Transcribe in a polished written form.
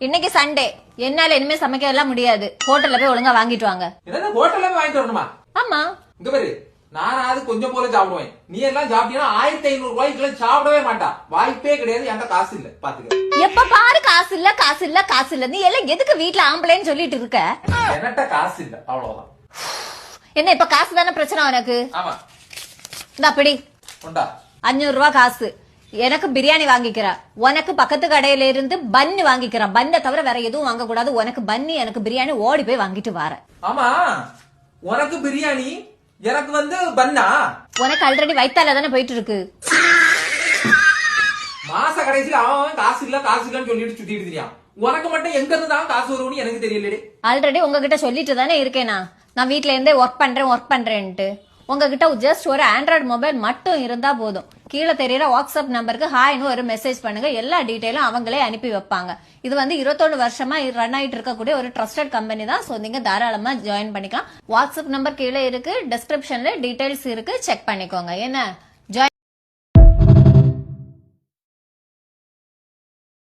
இன்னைக்கு சண்டே, என்னால இனிமே சமைக்க எல்லாம் முடியாது. ஹோட்டல்ல போய் ஒழுங்கா வாங்கிட்டு வாங்க. என்ன ஹோட்டல்ல போய் வாங்கிட்டு வரணுமா? ஆமா. இங்க பாரு, நானாவது கொஞ்சம் போல சாப்பிடுவேன். நீ எல்லாம் சாப்பிட்டீங்கன்னா 1500 ரூபாய்க்கு சாப்பிடவே மாட்டா. வாய்ப்பே கிடையாது. என்கிட்ட காசு இல்ல, பாத்துக்க. எப்ப பாரு காசு இல்ல காசு இல்ல காசு இல்ல. நீ எல்லாம் எதுக்கு வீட்டுல ஆம்பளைன்னு சொல்லிட்டு இருக்க? என்கிட்ட காசு இல்ல, அவ்வளவுதான். என்ன இப்ப காசு தானே பிரச்சனை உனக்கு? ஆமா. இந்த அப்படி உண்டா 500 ரூபாய் காசு. எனக்கு பிரியாணி வாங்கிக்கிற, உனக்கு பக்கத்து கடையில இருந்து பன்னு வாங்கிக்கிற. பன்னை தவிர வேற எதுவும் வாங்க கூடாது. உனக்கு பன்னு, எனக்கு பிரியாணி. ஓடி போய் வாங்கிட்டு வர. ஆமா, உனக்கு பிரியாணி, எனக்கு பன்னா. உனக்கு ஆல்ரெடி வயித்தால தானே போயிட்டு இருக்கு. மாச கடைசியில அவன் காசு இல்ல காசு இல்லன்னு சொல்லிட்டு சுத்திட்டு தெரியும். உனக்கு மட்டும் எங்க இருந்து தான் காசு வரும்னு எனக்கு தெரியலடே. ஆல்ரெடி உங்ககிட்ட சொல்லிட்டு தானே இருக்கேனா, நான் வீட்ல இருந்தே ஒர்க் பண்றேன்ட்டு. உங்ககிட்ட ஜஸ்ட் ஒரு ஆண்ட்ராய்டு மொபைல் மட்டும் இருந்தா போதும். கீழே தெரியற வாட்ஸ்அப் நம்பருக்கு ஹாய்னு ஒரு மெசேஜ் பண்ணுங்க. எல்லா டீடைலும் அவங்களே அனுப்பி வைப்பாங்க. இது 21 வருஷமா ரன் ஆயிட்டு இருக்கக்கூடிய ஒரு ட்ரஸ்டட் கம்பெனி தான். சோ நீங்க தாராளமா ஜாயின் பண்ணிக்கலாம். வாட்ஸ்அப் நம்பர் கீழே இருக்கு, டிஸ்கிரிப்ஷன்ல டீடைல்ஸ் இருக்கு, செக் பண்ணிக்கோங்க. என்ன